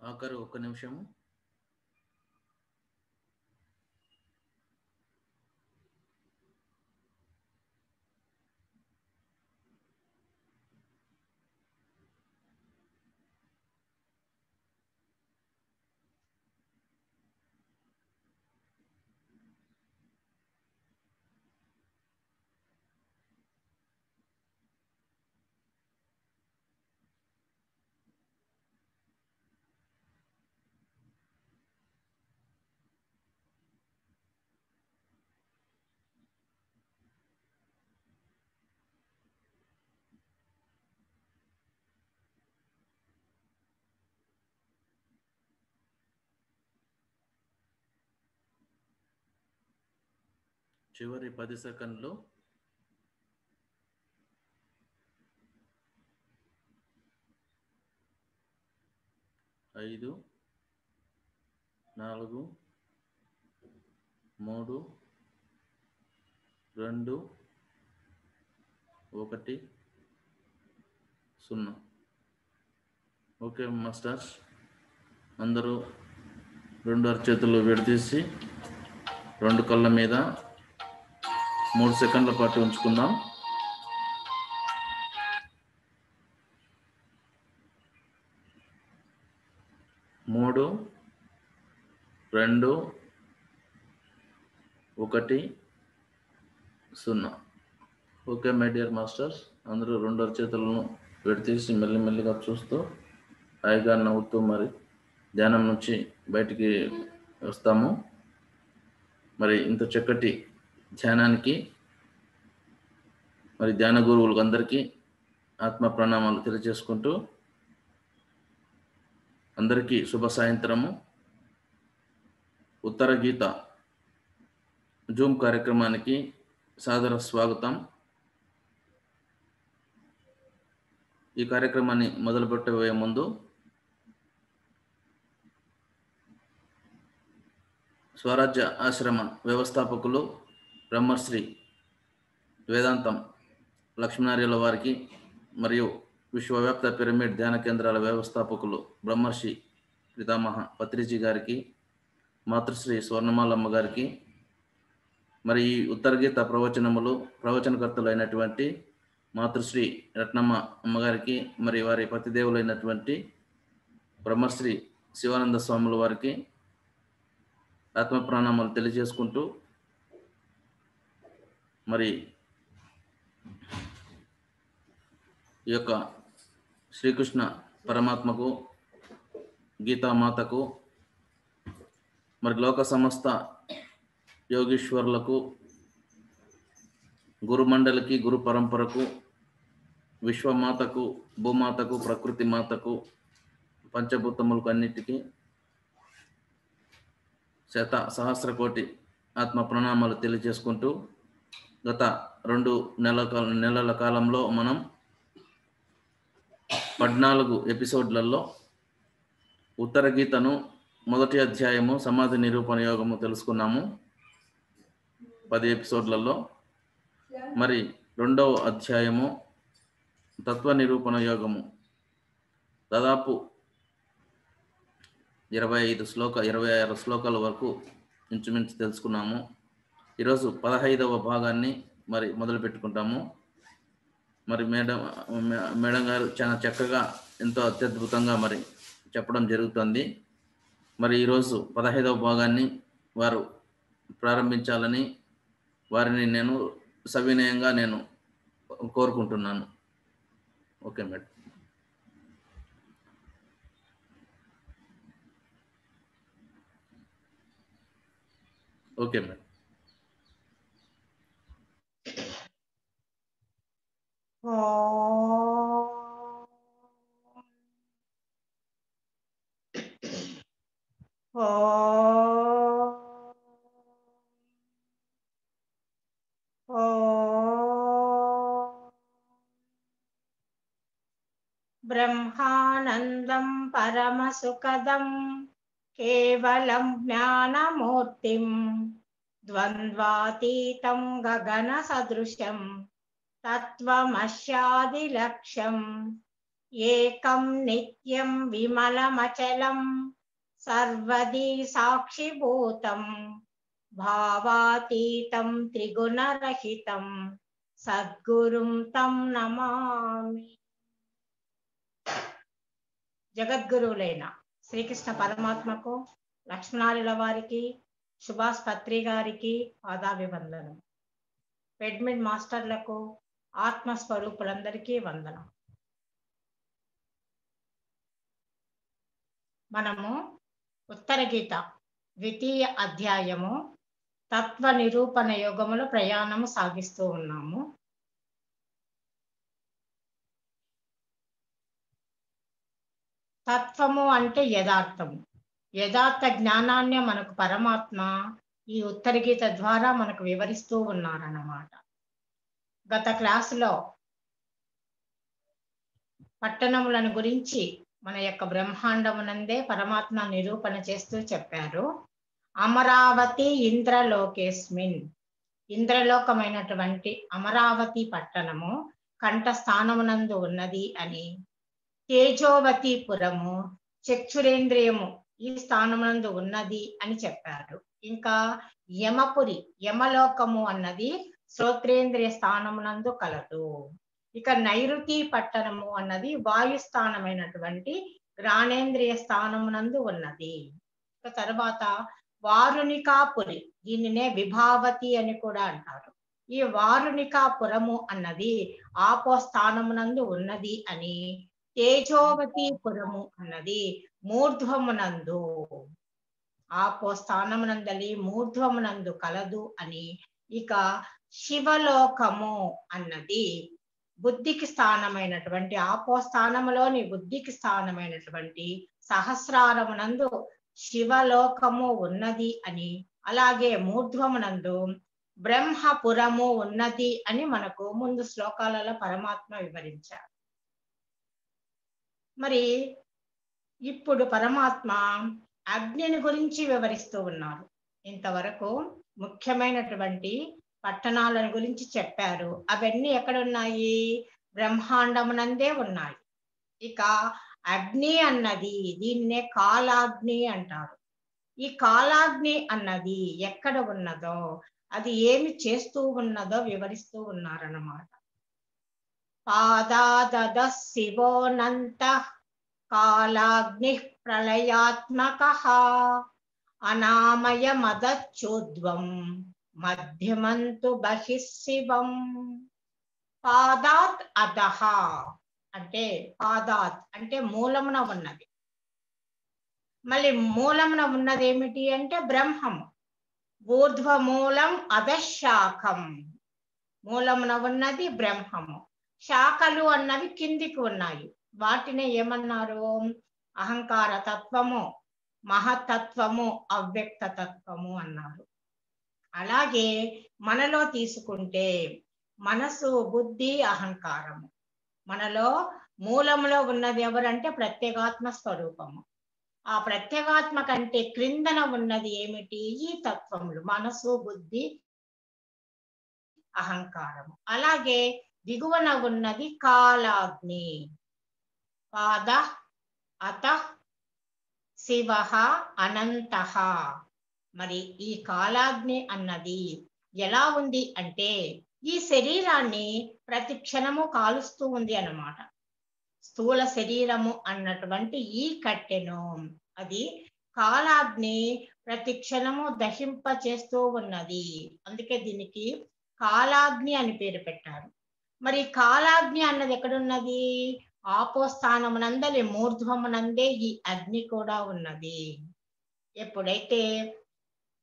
ఆఖరు ఒక్క నిమిషము. చివరి 10 సెకండ్లు. 5 4 3 2 1 0. ఓకే మాస్టర్స్, అందరూ 2 అరచేతులు విడదీసి 2 కళ్ళ మీద 3 సెకండ్ల పాటు ఉంచుకుందాం. 3 2 1 0. ఓకే మై డియర్ మాస్టర్స్, అందరూ 2 అరచేతులను విడదీసి మెల్లిమెల్లిగా చూస్తూ హాయిగా నవ్వుతూ మరి ధ్యానం నుంచి బయటికి వస్తాము. మరి ఇంత చక్కటి ధ్యానానికి మరి ధ్యాన గురువులకు అందరికీ ఆత్మ ప్రణామాలు తెలియజేసుకుంటూ అందరికీ శుభ సాయంత్రము. ఉత్తర గీత జూమ్ కార్యక్రమానికి సాదర స్వాగతం. ఈ కార్యక్రమాన్ని మొదలుపెట్టబోయే ముందు స్వరాజ్య ఆశ్రమ వ్యవస్థాపకులు బ్రహ్మశ్రీ వేదాంతం లక్ష్మీనారాయణ వారికి మరియు విశ్వవ్యాప్త పిరమిడ్ ధ్యాన కేంద్రాల వ్యవస్థాపకులు బ్రహ్మర్షి పితామహ పత్రిజీ గారికి, మాతృశ్రీ స్వర్ణమాలమ్మ గారికి, మరి ఈ ఉత్తర గీత ప్రవచనములు ప్రవచనకర్తలు అయినటువంటి మాతృశ్రీ రత్నమ్మ అమ్మగారికి, మరి వారి పతిదేవులైనటువంటి బ్రహ్మశ్రీ శివానంద స్వాముల వారికి ఆత్మ ప్రణామాలు తెలియజేసుకుంటూ మరి ఈ యొక్క శ్రీకృష్ణ పరమాత్మకు, గీతామాతకు, మరి లోక సమస్త యోగీశ్వరులకు, గురుమండలికి, గురు పరంపరకు, విశ్వమాతకు, భూమాతకు, ప్రకృతి మాతకు, పంచభూతములకు అన్నిటికీ సహస్ర కోటి ఆత్మ ప్రణామాలు తెలియజేసుకుంటూ గత 2 నెలల కాలంలో మనం 14 ఎపిసోడ్లలో ఉత్తర గీతను మొదటి అధ్యాయము సమాధి నిరూపణ యోగము తెలుసుకున్నాము 10 ఎపిసోడ్లలో. మరి 2వ అధ్యాయము తత్వ నిరూపణ యోగము దాదాపు 26 శ్లోకాల వరకు ఇంచుమించు తెలుసుకున్నాము. ఈరోజు 15వ భాగాన్ని మరి మొదలు పెట్టుకుంటాము. మరి మేడం గారు చాలా చక్కగా ఎంతో అత్యద్భుతంగా మరి చెప్పడం జరుగుతుంది. మరి ఈరోజు 15వ భాగాన్ని వారు ప్రారంభించాలని వారిని నేను సవినయంగా కోరుకుంటున్నాను. Okay madam. Okay madam. ब्रह्मानन्दं परमसुखदं केवलं ज्ञानमूर्तिं द्वन्द्वातीतं गगनसदृशं तत्त्वमस्यादिलक्ष्यं ఏకం నిత్యం విమలమచలం సర్వదీ సాక్షిభూతం భావాతీతం త్రిగుణరహితం సద్గురుం తం నమామి. జగద్గురువులైన శ్రీకృష్ణ పరమాత్మకు, లక్ష్మణార్యుల వారికి, సుభాష్ పత్రి గారికి పాదాభివందనం. పెడ్మిడ్ మాస్టర్లకు, ఆత్మస్వరూపులందరికీ వందనం. మనము ఉత్తర గీత ద్వితీయ అధ్యాయము తత్వ నిరూపణ యోగములో ప్రయాణము సాగిస్తూ ఉన్నాము. తత్వము అంటే యథార్థము. యథార్థ జ్ఞానాన్ని మనకు పరమాత్మ ఈ ఉత్తర గీత ద్వారా మనకు వివరిస్తూ ఉన్నారన్నమాట. గత క్లాసులో పట్టణములను గురించి మన యొక్క బ్రహ్మాండమునందే పరమాత్మ నిరూపణ చేస్తూ చెప్పారు. అమరావతి ఇంద్రలోకేస్మిన్, ఇంద్రలోకమైనటువంటి అమరావతి పట్టణము కంఠస్థానమునందు ఉన్నది అని, తేజోవతి పురము చక్షురేంద్రియము ఈ స్థానమునందు ఉన్నది అని చెప్పారు. ఇంకా యమపురి, యమలోకము అన్నది శ్రోత్రేంద్రియ స్థానమునందు కలదు. ఇక నైరుతి పట్టణము అన్నది వాయుస్థానమైనటువంటి జ్ఞానేంద్రియ స్థానమునందు ఉన్నది. ఇక తర్వాత వారుణికాపురి, దీనినే విభావతి అని కూడా అంటారు. ఈ వారుణికాపురము అన్నది ఆపో స్థానమునందు ఉన్నది అని, తేజోవతి పురము అన్నది మూర్ధ్వమునందు, ఆపో స్థానమునందలి మూర్ధ్వమునందు కలదు అని, ఇక శివలోకము అన్నది బుద్ధికి స్థానమైనటువంటి ఆపో స్థానములోని బుద్ధికి స్థానమైనటువంటి సహస్రారమునందు శివలోకము ఉన్నది అని, అలాగే మూర్ధ్వమునందు బ్రహ్మపురము ఉన్నది అని మనకు ముందు శ్లోకాలలో పరమాత్మ వివరించారు. మరి ఇప్పుడు పరమాత్మ అగ్నిని గురించి వివరిస్తూ ఉన్నారు. ఇంతవరకు ముఖ్యమైనటువంటి పట్టణాలను గురించి చెప్పారు. అవన్నీ ఎక్కడున్నాయి? బ్రహ్మాండమునందే ఉన్నాయి. ఇక అగ్ని అన్నది దీన్నే కాలాగ్ని అంటారు. ఈ కాలాగ్ని అన్నది ఎక్కడ ఉన్నదో, అది ఏమి చేస్తూ ఉన్నదో వివరిస్తూ ఉన్నారన్నమాట. పాదాదద శివోనంత కాలాగ్ని ప్రళయాత్మకః అనామయ మదచ్చోద్వం మధ్యమంతు బహిశివం. పాదాత్ అధః అంటే, పాదాత్ అంటే మూలమున ఉన్నది. మళ్ళీ మూలమున ఉన్నది ఏమిటి అంటే బ్రహ్మము. ఊర్ధ్వమూలం అధశాఖం, మూలమున ఉన్నది బ్రహ్మము. శాఖలు అన్నవి కిందికి ఉన్నాయి. వాటిని ఏమన్నారు? అహంకార తత్వము, మహతత్వము, అవ్యక్త తత్వము అన్నారు. అలాగే మనలో తీసుకుంటే మనసు, బుద్ధి, అహంకారము. మనలో మూలంలో ఉన్నది ఎవరంటే ప్రత్యేగాత్మ స్వరూపము. ఆ ప్రత్యేగాత్మ కంటే క్రిందన ఉన్నది ఏమిటి? ఈ తత్వములు మనసు, బుద్ధి, అహంకారము. అలాగే దిగువన ఉన్నది కాలాగ్ని. పాద అత శివ అనంతః. మరి ఈ కాలాగ్ని అన్నది ఎలా ఉంది అంటే ఈ శరీరాన్ని ప్రతి క్షణము కాలుస్తూ ఉంది అన్నమాట. స్థూల శరీరము అన్నటువంటి ఈ కట్టెను అది కాలాగ్ని ప్రతి క్షణము దహింప చేస్తూ ఉన్నది. అందుకే దీనికి కాలాగ్ని అని పేరు పెట్టారు. మరి కాలాగ్ని అన్నది ఎక్కడున్నది? ఆపోస్థానమునందలి మూర్ధ్వమునందే ఈ అగ్ని కూడా ఉన్నది. ఎప్పుడైతే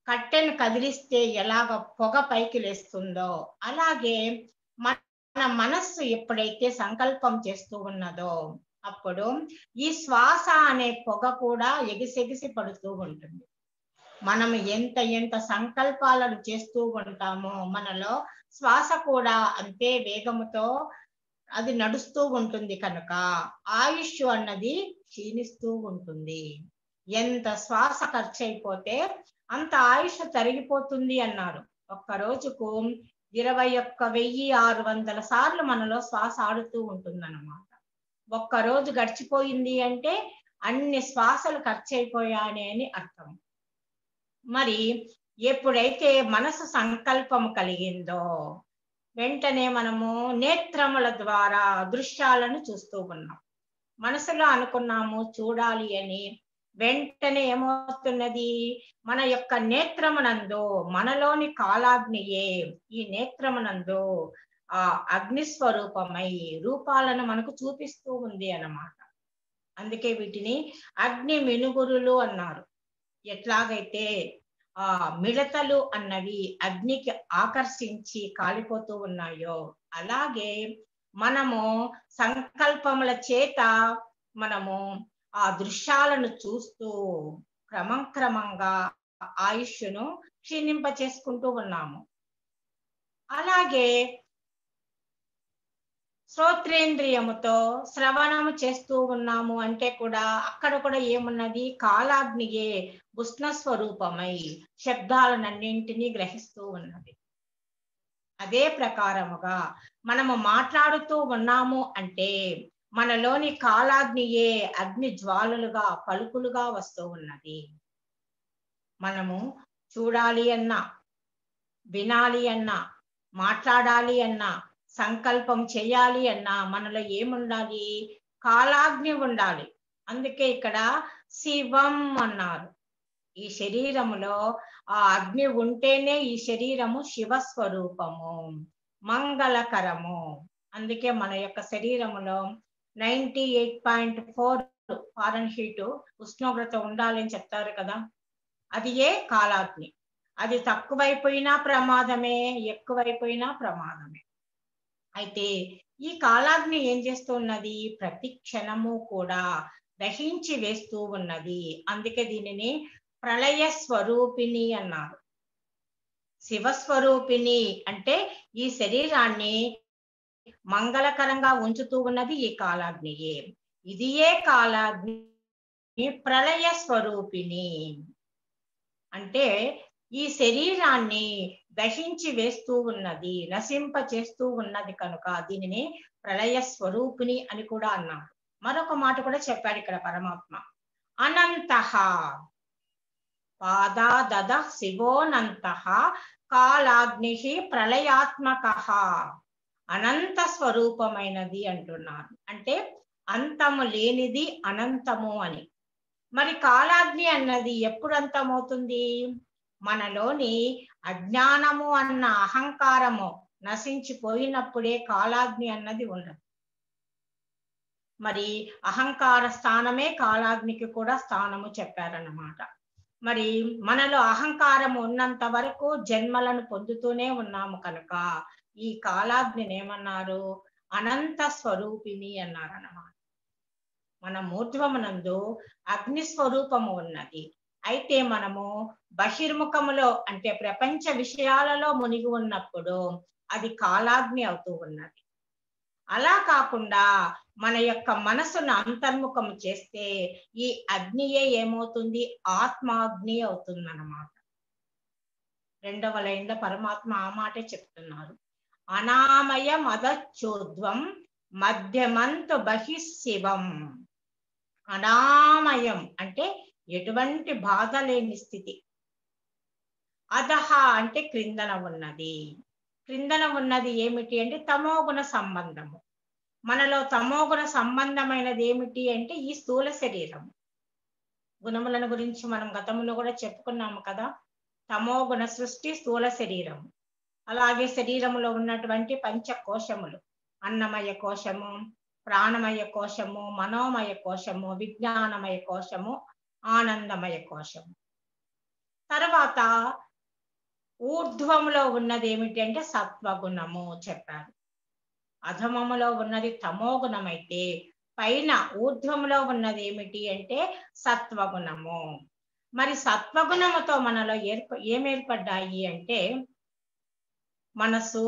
కట్టెను కదిలిస్తే ఎలాగ పొగ పైకి లేస్తుందో, అలాగే మన మనస్సు ఎప్పుడైతే సంకల్పం చేస్తూ ఉన్నదో అప్పుడు ఈ శ్వాస అనే పొగ కూడా ఎగిసెగిసి పడుతూ ఉంటుంది. మనం ఎంత సంకల్పాలను చేస్తూ ఉంటామో మనలో శ్వాస కూడా అంతే వేగముతో అది నడుస్తూ ఉంటుంది. కనుక ఆయుష్ అన్నది క్షీణిస్తూ ఉంటుంది. ఎంత శ్వాస ఖర్చు అయిపోతే అంత ఆయుష్ తరిగిపోతుంది అన్నారు. ఒక్క రోజుకు 21,600 సార్లు మనలో శ్వాస ఆడుతూ ఉంటుందన్నమాట. ఒక్కరోజు గడిచిపోయింది అంటే అన్ని శ్వాసలు ఖర్చు అయిపోయాయి అని అర్థం. మరి ఎప్పుడైతే మనసు సంకల్పం కలిగిందో వెంటనే మనము నేత్రముల ద్వారా దృశ్యాలను చూస్తూ ఉన్నాం. మనసులో అనుకున్నాము చూడాలి అని, వెంటనే ఏమవుతున్నది, మన యొక్క నేత్రమునందు మనలోని కాలాగ్నియే ఈ నేత్రమునందు ఆ అగ్ని స్వరూపమై రూపాలను మనకు చూపిస్తూ ఉంది అన్నమాట. అందుకే వీటిని అగ్ని మినుగురులు అన్నారు. ఎట్లాగైతే ఆ మిడతలు అన్నవి అగ్నికి ఆకర్షించి కాలిపోతూ ఉన్నాయో, అలాగే మనము సంకల్పముల చేత మనము ఆ దృశ్యాలను చూస్తూ క్రమంగా ఆయుష్ను క్షీణింప చేసుకుంటూ ఉన్నాము. అలాగే శ్రోత్రేంద్రియముతో శ్రవణము చేస్తూ ఉన్నాము అంటే కూడా అక్కడ కూడా ఏమున్నది, కాలాగ్నియే ఉష్ణ స్వరూపమై శబ్దాలన్నింటినీ గ్రహిస్తూ ఉన్నది. అదే ప్రకారముగా మనము మాట్లాడుతూ ఉన్నాము అంటే మనలోని కాలాగ్నియే అగ్ని జ్వాలలుగా పలుకులుగా వస్తూ ఉన్నది. మనము చూడాలి అన్నా, వినాలి అన్నా, మాట్లాడాలి అన్నా, సంకల్పం చేయాలి అన్నా మనలో ఏముండాలి, కాలాగ్ని ఉండాలి. అందుకే ఇక్కడ శివం అన్నారు. ఈ శరీరములో ఆ అగ్ని ఉంటేనే ఈ శరీరము శివస్వరూపము, మంగళకరము. అందుకే మన యొక్క శరీరములో 98.4 ఫారెన్హీట్ ఉష్ణోగ్రత ఉండాలని చెప్తారు కదా, అది ఏ కాలాగ్ని. అది తక్కువైపోయినా ప్రమాదమే, ఎక్కువైపోయినా ప్రమాదమే. అయితే ఈ కాలాగ్ని ఏం చేస్తున్నది, ప్రతి క్షణము కూడా దహించి వేస్తూ ఉన్నది. అందుకే దీనిని ప్రళయ స్వరూపిణి అన్నారు. శివస్వరూపిణి అంటే ఈ శరీరాన్ని మంగళకరంగా ఉంచుతూ ఉన్నది ఈ కాలాగ్నియే. ఇది ఏ కాలాగ్ని ప్రళయ స్వరూపిణి అంటే ఈ శరీరాన్ని దహించి వేస్తూ ఉన్నది, నశింప చేస్తూ ఉన్నది కనుక దీనిని ప్రళయ స్వరూపిణి అని కూడా అన్నారు. మరొక మాట కూడా చెప్పాడు ఇక్కడ పరమాత్మ, అనంతః పాదాదద శివోనంతః కాలాగ్ని ప్రళయాత్మకః. అనంత స్వరూపమైనది అంటున్నారు. అంటే అంతము లేనిది అనంతము అని. మరి కాలాగ్ని అన్నది ఎప్పుడు అంతమవుతుంది, మనలోని అజ్ఞానము అన్న అహంకారము నశించిపోయినప్పుడే కాలాగ్ని అన్నది ఉండదు. మరి అహంకార స్థానమే కాలాగ్నికి కూడా స్థానము చెప్పారన్నమాట. మరి మనలో అహంకారం ఉన్నంత వరకు జన్మలను పొందుతూనే ఉన్నాము కనుక ఈ కాలాగ్నిని ఏమన్నారు, అనంత స్వరూపిణి అన్నారన్నమాట. మన మూర్ధ్వమునందు అగ్ని స్వరూపము ఉన్నది. అయితే మనము బహిర్ముఖములో అంటే ప్రపంచ విషయాలలో మునిగి ఉన్నప్పుడు అది కాలాగ్ని అవుతూ ఉన్నది. అలా కాకుండా మన యొక్క మనసును అంతర్ముఖం చేస్తే ఈ అగ్నియే ఏమవుతుంది, ఆత్మాగ్ని అవుతుంది అన్నమాట. 2వ లైన్లో పరమాత్మ ఆ మాటే చెప్తున్నారు, అనామయ మదచోద్వం మధ్యమంతు బహిశివం. అనామయం అంటే ఎటువంటి బాధ లేని స్థితి. అధహ అంటే క్రిందన ఉన్నది. క్రిందన ఉన్నది ఏమిటి అంటే తమోగుణ సంబంధము. మనలో తమోగుణ సంబంధమైనది ఏమిటి అంటే ఈ స్థూల శరీరం. గుణములను గురించి మనం గతంలో కూడా చెప్పుకున్నాము కదా, తమోగుణ సృష్టి స్థూల శరీరం. అలాగే శరీరంలో ఉన్నటువంటి పంచకోశములు, అన్నమయ కోశము, ప్రాణమయ కోశము, మనోమయ కోశము, విజ్ఞానమయ కోశము, ఆనందమయ కోశము. తర్వాత ఊర్ధ్వములో ఉన్నది ఏమిటి అంటే సత్వగుణము చెప్పారు. అధమములో ఉన్నది తమోగుణమైతే పైన ఊర్ధ్వములో ఉన్నది ఏమిటి అంటే సత్వగుణము. మరి సత్వగుణముతో మనలో ఏమేర్పడ్డాయి అంటే మనసు,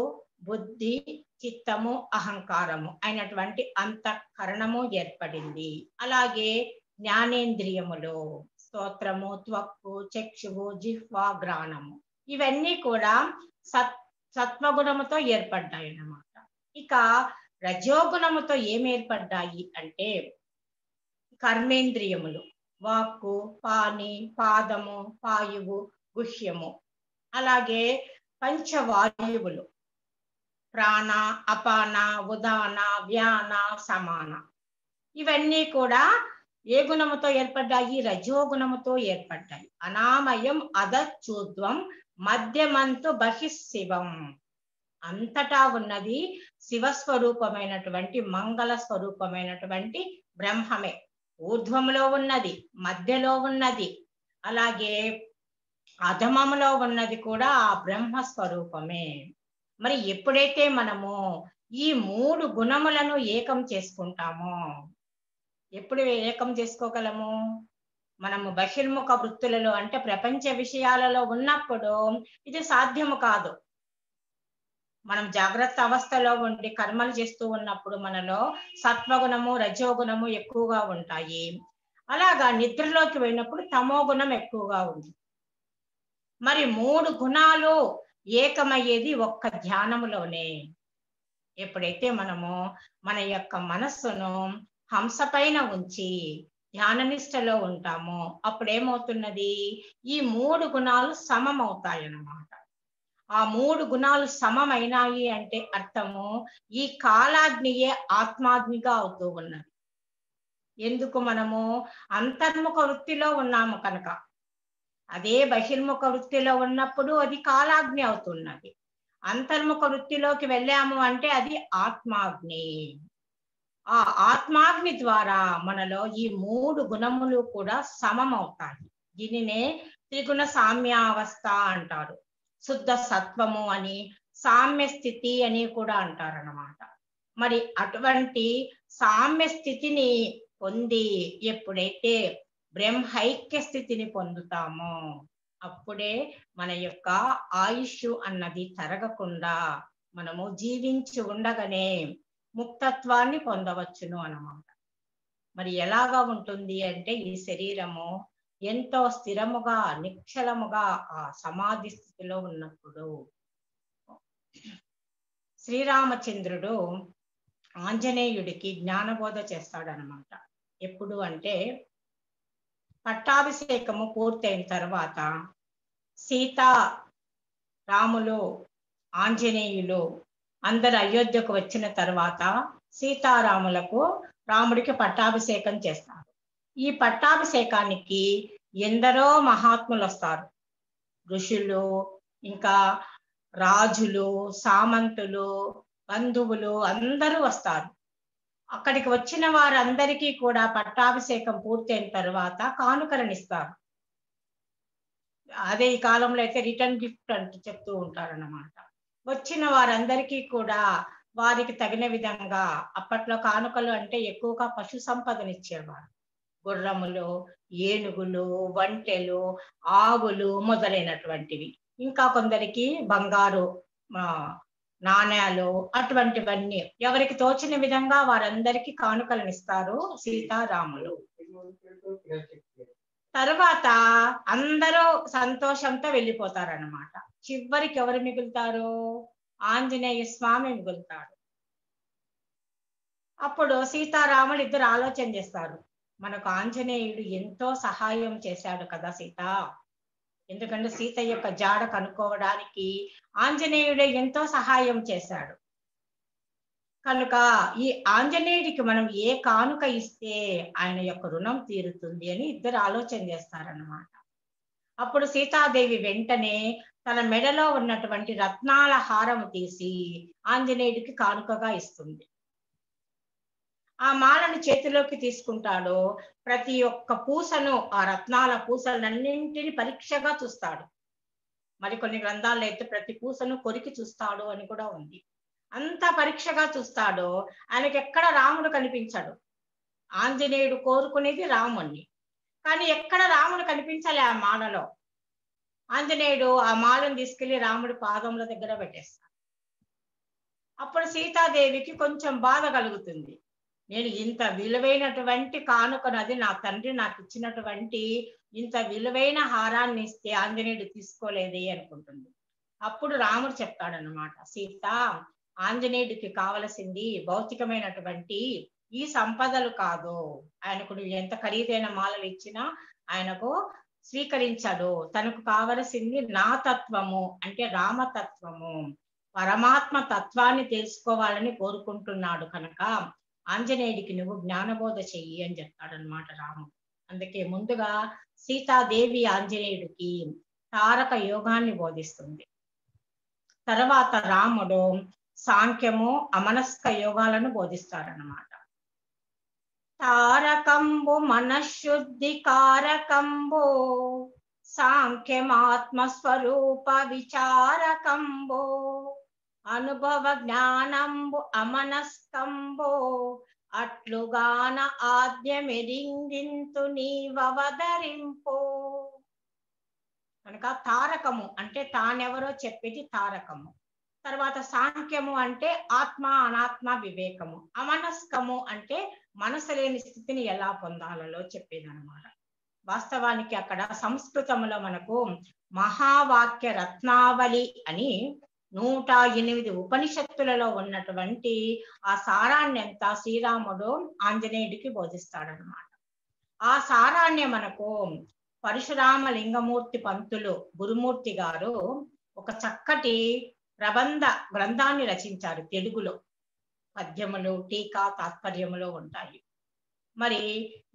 బుద్ధి, చిత్తము, అహంకారము అయినటువంటి అంతఃకరణము ఏర్పడింది. అలాగే జ్ఞానేంద్రియములు స్తోత్రము, త్వక్కు, చక్షువు, జిహ్వ, గ్రాణము ఇవన్నీ కూడా సత్వగుణముతో ఏర్పడ్డాయి అన్నమాట. ఇక రజోగుణముతో ఏమి ఏర్పడ్డాయి అంటే కర్మేంద్రియములు, వాక్కు, పాని, పాదము, పాయువు, గుహ్యము, అలాగే పంచవాయువులు, ప్రాణ, అపాన, ఉదాన, వ్యాన, సమాన. ఇవన్నీ కూడా ఏ గుణముతో ఏర్పడ్డాయి? రజోగుణముతో ఏర్పడ్డాయి. అనామయం అదచ్యూద్వం మధ్యమంతు బహిశివం. అంతటా ఉన్నది శివస్వరూపమైనటువంటి మంగళ స్వరూపమైనటువంటి బ్రహ్మమే. ఊర్ధ్వములో ఉన్నది, మధ్యలో ఉన్నది, అలాగే అధమములో ఉన్నది కూడా ఆ బ్రహ్మ స్వరూపమే. మరి ఎప్పుడైతే మనము ఈ 3 గుణములను ఏకం చేసుకుంటామో, ఎప్పుడు ఏకం చేసుకోగలము? మనము బహిర్ముఖ వృత్తులలో అంటే ప్రపంచ విషయాలలో ఉన్నప్పుడు ఇది సాధ్యము కాదు. మనం జాగ్రత్త అవస్థలో ఉండి కర్మలు చేస్తూ ఉన్నప్పుడు మనలో సత్వగుణము, రజోగుణము ఎక్కువగా ఉంటాయి. అలాగా నిద్రలోకి వెళ్ళినప్పుడు తమో గుణం ఎక్కువగా ఉంది. మరి 3 గుణాలు ఏకమయ్యేది ఒక్క ధ్యానములోనే. ఎప్పుడైతే మనము మన యొక్క మనస్సును హంస పైన ఉంచి ధ్యాన నిష్టలో ఉంటామో అప్పుడేమవుతున్నది? ఈ 3 గుణాలు సమమవుతాయన్నమాట. ఆ 3 గుణాలు సమమైనాయి అంటే అర్థము ఈ కాలాగ్నియే ఆత్మాగ్నిగా అవుతూ ఉన్నది. ఎందుకు? మనము అంతర్ముఖ వృత్తిలో ఉన్నాము కనుక. అదే బహిర్ముఖ వృత్తిలో ఉన్నప్పుడు అది కాలాగ్ని అవుతున్నది. అంతర్ముఖ వృత్తిలోకి వెళ్ళాము అంటే అది ఆత్మాగ్ని. ఆ ఆత్మాగ్ని ద్వారా మనలో ఈ 3 గుణములు కూడా సమమవుతాయి. దీనినే త్రిగుణ సామ్యావస్థ అంటారు. శుద్ధ సత్వము అని, సామ్య స్థితి అని కూడా అంటారన్నమాట. మరి అటువంటి సామ్య స్థితిని పొంది ఎప్పుడైతే బ్రహ్మైక్య స్థితిని పొందుతామో అప్పుడే మన యొక్క ఆయుష్ అన్నది తరగకుండా మనము జీవించి ఉండగానే ముక్తత్వాన్ని పొందవచ్చును అన్నమాట. మరి ఎలాగా ఉంటుంది అంటే ఈ శరీరము ఎంతో స్థిరముగా, నిశ్చలముగా ఆ సమాధి స్థితిలో ఉన్నప్పుడు శ్రీరామచంద్రుడు ఆంజనేయుడికి జ్ఞానబోధ చేస్తాడనమాట. ఎప్పుడు అంటే పట్టాభిషేకము పూర్తయిన తర్వాత సీతా రాములు ఆంజనేయులు అందరు అయోధ్యకు వచ్చిన తర్వాత సీతారాములకు రాముడికి పట్టాభిషేకం చేస్తారు. ఈ పట్టాభిషేకానికి ఎందరో మహాత్ములు వస్తారు. ఋషులు, ఇంకా రాజులు, సామంతులు, బంధువులు అందరూ వస్తారు. అక్కడికి వచ్చిన వారందరికీ కూడా పట్టాభిషేకం పూర్తయిన తర్వాత కానుకలనిస్తారు. అదే ఈ కాలంలో అయితే రిటర్న్ గిఫ్ట్ అంటూ చెప్తూ ఉంటారన్నమాట. వచ్చిన వారందరికీ కూడా వారికి తగిన విధంగా అప్పట్లో కానుకలు అంటే ఎక్కువగా పశు సంపదనిచ్చేవారు. గుర్రములు, ఏనుగులు, వంటెలు, ఆవులు మొదలైనటువంటివి. ఇంకా కొందరికి బంగారు నాణ్యాలు, అటువంటివన్నీ ఎవరికి తోచిన విధంగా వారందరికీ కానుకలనిస్తారు సీతారాములు. తర్వాత అందరూ సంతోషంతో వెళ్ళిపోతారన్నమాట. చివరికి ఎవరు మిగులుతారు? ఆంజనేయ స్వామి మిగులుతాడు. అప్పుడు సీతారాములు ఇద్దరు ఆలోచన చేస్తారు, మనకు ఆంజనేయుడు ఎంతో సహాయం చేశాడు కదా సీత. ఎందుకంటే సీత యొక్క జాడ కనుక్కోవడానికి ఆంజనేయుడే ఎంతో సహాయం చేశాడు కనుక ఈ ఆంజనేయుడికి మనం ఏ కానుక ఇస్తే ఆయన యొక్క రుణం తీరుతుంది అని ఇద్దరు ఆలోచన చేస్తారన్నమాట. అప్పుడు సీతాదేవి వెంటనే తన మెడలో ఉన్నటువంటి రత్నాల హారము తీసి ఆంజనేయుడికి కానుకగా ఇస్తుంది. ఆ మాలను చేతిలోకి తీసుకుంటాడు. ప్రతి ఒక్క పూసను, ఆ రత్నాల పూసలన్నింటినీ పరీక్షగా చూస్తాడు. మరికొన్ని గ్రంథాల్లో అయితే ప్రతి పూసను కొరికి చూస్తాడు అని కూడా ఉంది. అంత పరీక్షగా చూస్తాడు. ఆయనకి ఎక్కడ రాముడు కనిపించాడు. ఆంజనేయుడు కోరుకునేది రాముణ్ణి, కానీ ఎక్కడ రాముడు కనిపించాలి ఆ మాలలో. ఆంజనేయుడు ఆ మాలను తీసుకెళ్లి రాముడి పాదముల దగ్గర పెట్టేస్తాడు. అప్పుడు సీతాదేవికి కొంచెం బాధ కలుగుతుంది. నేను ఇంత విలువైనటువంటి కానుకను, అది నా తండ్రి నాకు ఇచ్చినటువంటి ఇంత విలువైన హారాన్ని ఇస్తే ఆంజనేయుడు తీసుకోలేదే అనుకుంటుంది. అప్పుడు రాముడు చెప్తాడనమాట, సీత ఆంజనేయుడికి కావలసింది భౌతికమైనటువంటి ఈ సంపదలు కాదు. ఆయనకు నువ్వు ఎంత ఖరీదైన మాలలు ఇచ్చినా ఆయనకు స్వీకరించడు. తనకు కావలసింది నా తత్వము, అంటే రామతత్వము, పరమాత్మ తత్వాన్ని తెలుసుకోవాలని కోరుకుంటున్నాడు కనుక ఆంజనేయుడికి నువ్వు జ్ఞానబోధ చెయ్యి అని చెప్తాడనమాట రాముడు. అందుకే ముందుగా సీతాదేవి ఆంజనేయుడికి తారక యోగాన్ని బోధిస్తుంది. తర్వాత రాముడు సాంఖ్యము అమనస్క యోగాలను బోధిస్తాడనమాట. తారకంబు మనశుద్ధి కారకంబు, సాంఖ్యమాత్మస్వరూప విచారకంబు, అనుభవ జ్ఞానంబు అమనస్కంబు, అట్లుగాన ఆద్యమెరింగింతు నీవవదరింపు. కనుక తారకము అంటే తానెవరో చెప్పేది తారకము. తర్వాత సాంఖ్యము అంటే ఆత్మ అనాత్మ వివేకము. అమనస్కము అంటే మనసు లేని స్థితిని ఎలా పొందాలలో చెప్పేది అనమాట. వాస్తవానికి అక్కడ సంస్కృతంలో మనకు మహావాక్య రత్నావళి అని 108 ఉపనిషత్తులలో ఉన్నటువంటి ఆ సారాన్ని అంతా శ్రీరాముడు ఆంజనేయుడికి బోధిస్తాడనమాట. ఆ సారాన్ని మనకు పరశురామ లింగమూర్తి పంతులు గురుమూర్తి గారు ఒక చక్కటి ప్రబంధ గ్రంథాన్ని రచించారు. తెలుగులో పద్యములు, టీకా, తాత్పర్యములు ఉంటాయి. మరి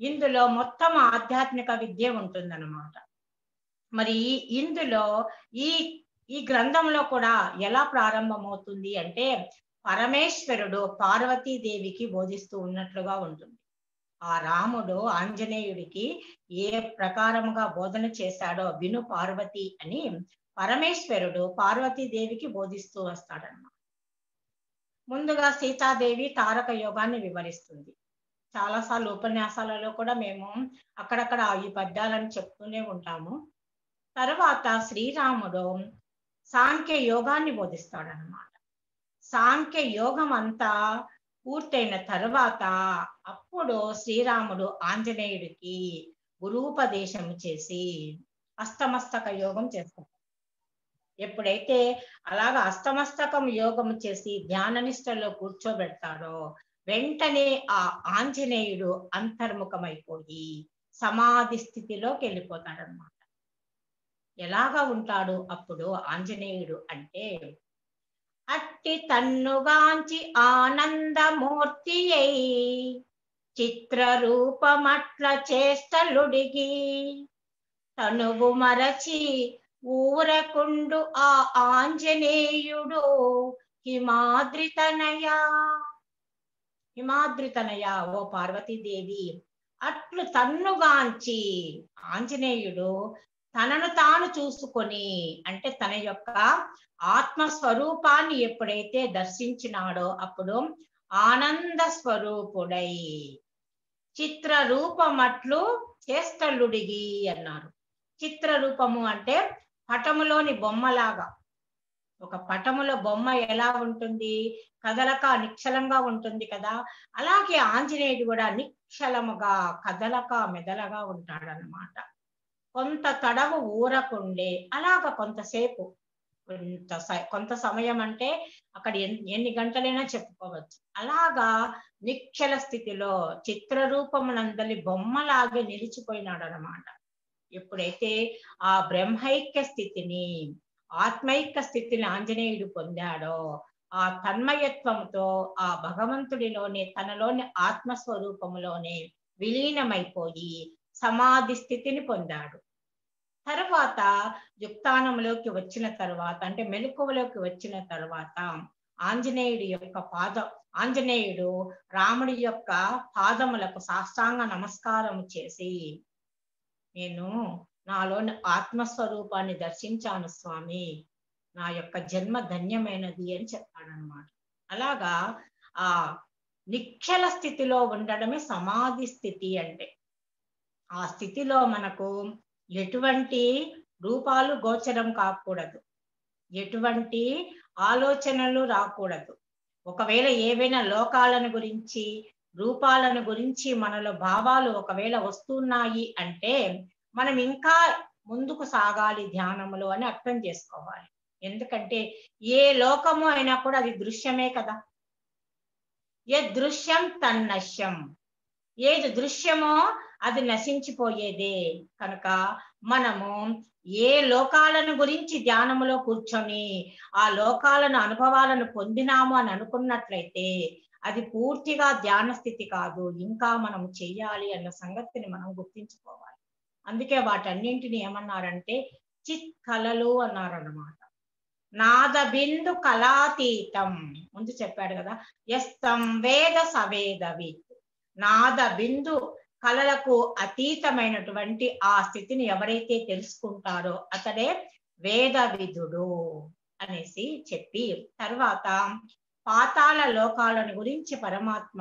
ఇందులో మొత్తం ఆధ్యాత్మిక విద్య ఉంటుందన్నమాట. మరి ఇందులో ఈ గ్రంథంలో కూడా ఎలా ప్రారంభమవుతుంది అంటే పరమేశ్వరుడు పార్వతీదేవికి బోధిస్తూ ఉన్నట్లుగా ఉంటుంది. ఆ రాముడు ఆంజనేయుడికి ఏ ప్రకారముగా బోధన చేశాడో విను పార్వతి అని పరమేశ్వరుడు పార్వతీదేవికి బోధిస్తూ వస్తాడన్నమాట. ముందుగా సీతాదేవి తారక యోగాన్ని వివరిస్తుంది. చాలాసార్లు ఉపన్యాసాలలో కూడా మేము అక్కడక్కడ ఈ పద్యాలను చెప్తూనే ఉంటాము. తర్వాత శ్రీరాముడు సాంఖ్య యోగాన్ని బోధిస్తాడనమాట. సాంఖ్య యోగం అంతా పూర్తయిన తర్వాత అప్పుడు శ్రీరాముడు ఆంజనేయుడికి గురూపదేశం చేసి అష్టమస్తక యోగం చేస్తాడు. ఎప్పుడైతే అలాగ అష్టమస్తకం యోగం చేసి ధ్యాననిష్టలో కూర్చోబెడతాడో వెంటనే ఆ ఆంజనేయుడు అంతర్ముఖమైపోయి సమాధి స్థితిలోకి వెళ్ళిపోతాడనమాట. ఎలాగా ఉంటాడు అప్పుడు ఆంజనేయుడు అంటే అట్టి తన్నుగాంచి ఆనందమూర్తి అయి చిత్రరూపమట్ల చేష్టలుడిగి తనువు మరచి ఊరకుండు ఆ ఆంజనేయుడు హిమాద్రితనయా. హిమాద్రితనయా ఓ పార్వతీదేవి, అట్లు తన్నుగాంచి ఆంజనేయుడు తనను తాను చూసుకొని అంటే తన యొక్క ఆత్మస్వరూపాన్ని ఎప్పుడైతే దర్శించినాడో అప్పుడు ఆనంద స్వరూపుడై చిత్ర రూపమట్లు చేష్టలుడిగి అన్నారు. చిత్ర రూపము అంటే పటములోని బొమ్మలాగా. ఒక పటములో బొమ్మ ఎలా ఉంటుంది, కదలక నిశ్చలంగా ఉంటుంది కదా, అలాగే ఆంజనేయుడు కూడా నిశ్చలముగా కదలక మెదలగా ఉంటాడనమాట. కొంత తడవు ఊరకుండే అలాగ కొంతసేపు కొంత సమయం అంటే అక్కడ ఎన్ని గంటలైనా చెప్పుకోవచ్చు. అలాగా నిశ్చల స్థితిలో చిత్రరూపమునందలి బొమ్మలాగే నిలిచిపోయినాడు అనమాట. ఎప్పుడైతే ఆ బ్రహ్మైక్య స్థితిని ఆత్మైక్య స్థితిని ఆంజనేయుడు పొందాడో ఆ తన్మయత్వంతో ఆ భగవంతుడిలోనే తనలోని ఆత్మస్వరూపములోనే విలీనమైపోయి సమాధి స్థితిని పొందాడు. తర్వాత యుక్తానంలోకి వచ్చిన తర్వాత అంటే మెలకువలోకి వచ్చిన తర్వాత ఆంజనేయుడు రాముడి యొక్క పాదములకు సాష్టాంగ నమస్కారం చేసి నేను నాలోని ఆత్మస్వరూపాన్ని దర్శించాను స్వామి, నా యొక్క జన్మ ధన్యమైనది అని చెప్తాడనమాట. అలాగా ఆ నిశ్చల స్థితిలో ఉండడమే సమాధి స్థితి అంటే. ఆ స్థితిలో మనకు ఎటువంటి రూపాలు గోచరం కాకూడదు, ఎటువంటి ఆలోచనలు రాకూడదు. ఒకవేళ ఏవైనా లోకాలను గురించి రూపాలను గురించి మనలో భావాలు ఒకవేళ వస్తున్నాయి అంటే మనం ఇంకా ముందుకు సాగాలి ధ్యానములో అని అర్థం చేసుకోవాలి. ఎందుకంటే ఏ లోకము అయినా కూడా అది దృశ్యమే కదా. దృశ్యం తన్నశ్యం, ఏది దృశ్యమో అది నశించిపోయేదే. కనుక మనము ఏ లోకాలను గురించి ధ్యానములో కూర్చొని ఆ లోకాలను అనుభవాలను పొందినాము అని అనుకున్నట్లయితే అది పూర్తిగా ధ్యాన స్థితి కాదు, ఇంకా మనం చెయ్యాలి అన్న సంగతిని మనం గుర్తించుకోవాలి. అందుకే వాటన్నింటిని ఏమన్నారంటే చిత్ కళలు అన్నారన్నమాట. నాద బిందు కళాతీతం ముందు చెప్పాడు కదా, యస్తం వేద సవేదవిత్. నాద బిందు కళలకు అతీతమైనటువంటి ఆ స్థితిని ఎవరైతే తెలుసుకుంటారో అతడే వేద విధుడు అనేసి చెప్పి, తర్వాత పాతాళ లోకాలను గురించి పరమాత్మ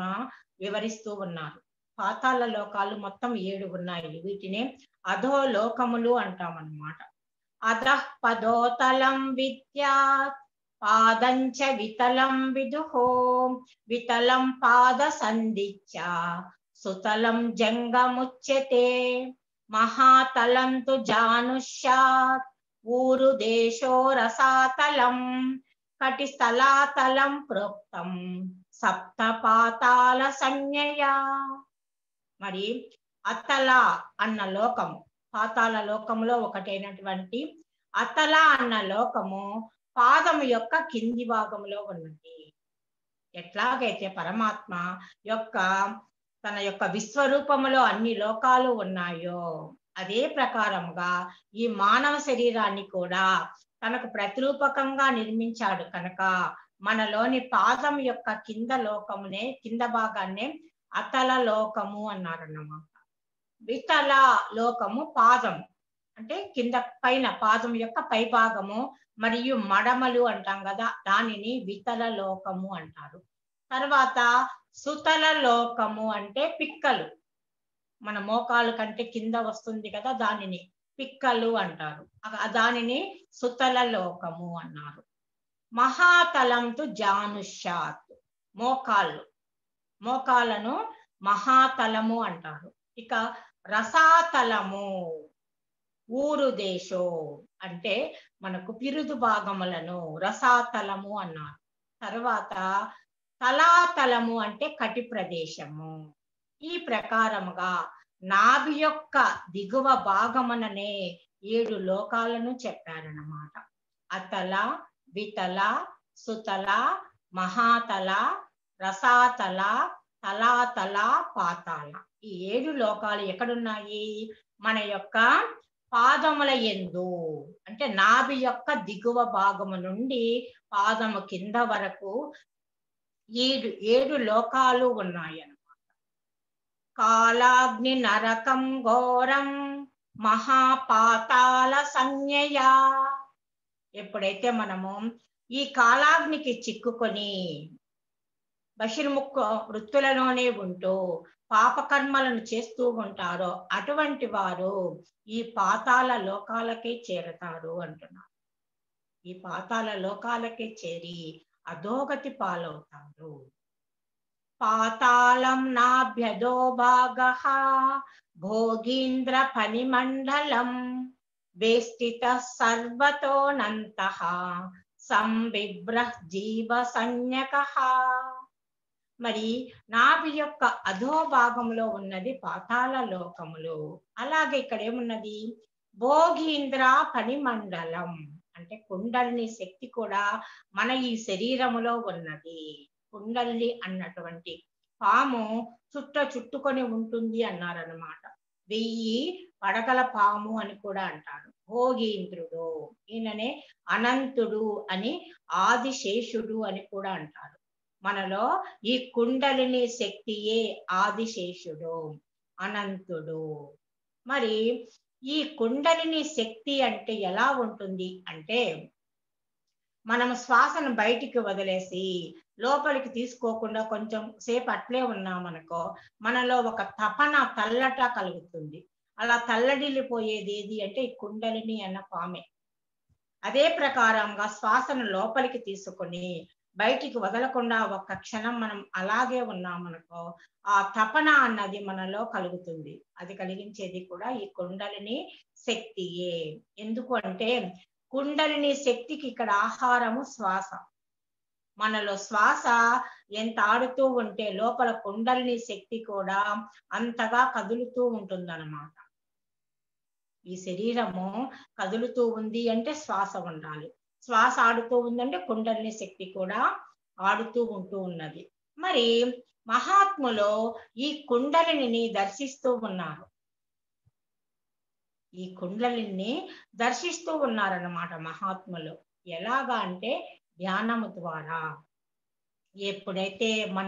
వివరిస్తూ ఉన్నారు. పాతాళ లోకాలు మొత్తం 7 ఉన్నాయి. వీటినే అధో లోకములు అంటామన్నమాట. అధః పదోతలం విద్యాత్ పాదంచ వితలం విదుహో వితలం పాద సందిచ్చ సుతలం జంగముచ్యతే మహాతలం తు జానుష్యాత్ ఊరు దేశో రసాతలం కటి స్థలాతలం ప్రోక్తం సప్త పాతాళ సంజ్ఞయా. మరి అతల అన్న లోకము పాతాళ లోకములో ఒకటైనటువంటి అతల అన్న లోకము పాదము యొక్క కింది భాగంలో ఉన్నది. ఎట్లాగైతే పరమాత్మ యొక్క తన యొక్క విశ్వరూపములో అన్ని లోకాలు ఉన్నాయో అదే ప్రకారముగా ఈ మానవ శరీరాన్ని కూడా తనకు ప్రతిరూపకంగా నిర్మించాడు. కనుక మనలోని పాదం యొక్క కింద లోకమునే, కింద భాగాన్నే అతల లోకము అన్నారన్నమాట. వితల లోకము పాదము అంటే కింద పైన పాదం యొక్క పై భాగము మరియు మడమలు అంటాం కదా, దానిని వితల లోకము అంటారు. తర్వాత సుతల లోకము అంటే పిక్కలు, మన మోకాలు కంటే కింద వస్తుంది కదా, దానిని పిక్కలు అంటారు. దానిని సుతల లోకము అన్నారు. మహాతలంతు జానుష్యాత్, మోకాలను మహాతలము అంటారు. ఇక రసాతలము ఊరు దేశో అంటే మనకు పిరుదు భాగములను రసాతలము అన్నారు. తర్వాత తలాతలము అంటే కటి ప్రదేశము. ఈ ప్రకారముగా నాభి యొక్క దిగువ భాగముననే 7 లోకాలను చెప్పారన్నమాట. అతల, వితల, సుతల, మహాతల, రసాతల, తలాతల, పాతాళ. ఈ 7 లోకాలు ఎక్కడున్నాయి? మన యొక్క పాదముల యందు, అంటే నాభి యొక్క దిగువ భాగము నుండి పాదము కింద వరకు 7 లోకాలు ఉన్నాయి అన్నమాట. కాలాగ్ని నరకం ఘోరం మహాపాతాళ సంజ్ఞయా. ఎప్పుడైతే మనము ఈ కాలాగ్నికి చిక్కుకొని బహిర్ముఖ వృత్తులలోనే ఉంటూ పాపకర్మలను చేస్తూ ఉంటారో అటువంటి వారు ఈ పాతాళ లోకాలకే చేరతారు అంటున్నారు. ఈ పాతాళ లోకాలకే చేరి అధోగతి పాలవుతారు. పాతాళం నాభ్యదో భాగః భోగీంద్ర ఫణిమండలం వేష్టిత సర్వతోనంతః సంవిభ్రః జీవ సంజ్ఞకః. మరి నాభి యొక్క అధో భాగంలో ఉన్నది పాతాళ లోకములు. అలాగే ఇక్కడ ఏమున్నది? భోగీంద్ర ఫణిమండలం అంటే కుండలిని శక్తి కూడా మన ఈ శరీరములో ఉన్నది. కుండలిని అన్నటువంటి పాము చుట్టుకొని ఉంటుంది అన్నారన్నమాట. 1000 పడగల పాము అని కూడా అంటారు. భోగీంద్రుడు, ఈయననే అనంతుడు అని, ఆదిశేషుడు అని కూడా అంటారు. మనలో ఈ కుండలిని శక్తియే ఆదిశేషుడు, అనంతుడు. మరి ఈ కుండలిని శక్తి అంటే ఎలా ఉంటుంది అంటే, మనం శ్వాసను బయటికి వదిలేసి లోపలికి తీసుకోకుండా కొంచెం సేపు అట్లే ఉన్నామనుకో, మనలో ఒక తపన, తల్లట కలుగుతుంది. అలా తల్లడిల్లిపోయేది ఏది అంటే ఈ కుండలిని అన్న పామే. అదే ప్రకారంగా శ్వాసను లోపలికి తీసుకొని బయటికి వదలకుండా ఒక్క క్షణం మనం అలాగే ఉన్నామనుకో, ఆ తపన అన్నది మనలో కలుగుతుంది. అది కలిగించేది కూడా ఈ కుండలిని శక్తియే. ఎందుకు అంటే కుండలిని శక్తికి ఇక్కడ ఆహారము శ్వాస. మనలో శ్వాస ఎంత ఆడుతూ ఉంటే లోపల కుండలిని శక్తి కూడా అంతగా కదులుతూ ఉంటుందన్నమాట. ఈ శరీరము కదులుతూ ఉంది అంటే శ్వాస ఉండాలి, శ్వాస ఆడుతూ ఉందంటే కుండలిని శక్తి కూడా ఆడుతూ ఉంటూ ఉన్నది. మరి మహాత్ములో ఈ కుండలిని దర్శిస్తూ ఉన్నారు, ఈ కుండలిని దర్శిస్తూ ఉన్నారన్నమాట మహాత్ములు. ఎలాగా అంటే ధ్యానము ద్వారా. ఎప్పుడైతే మన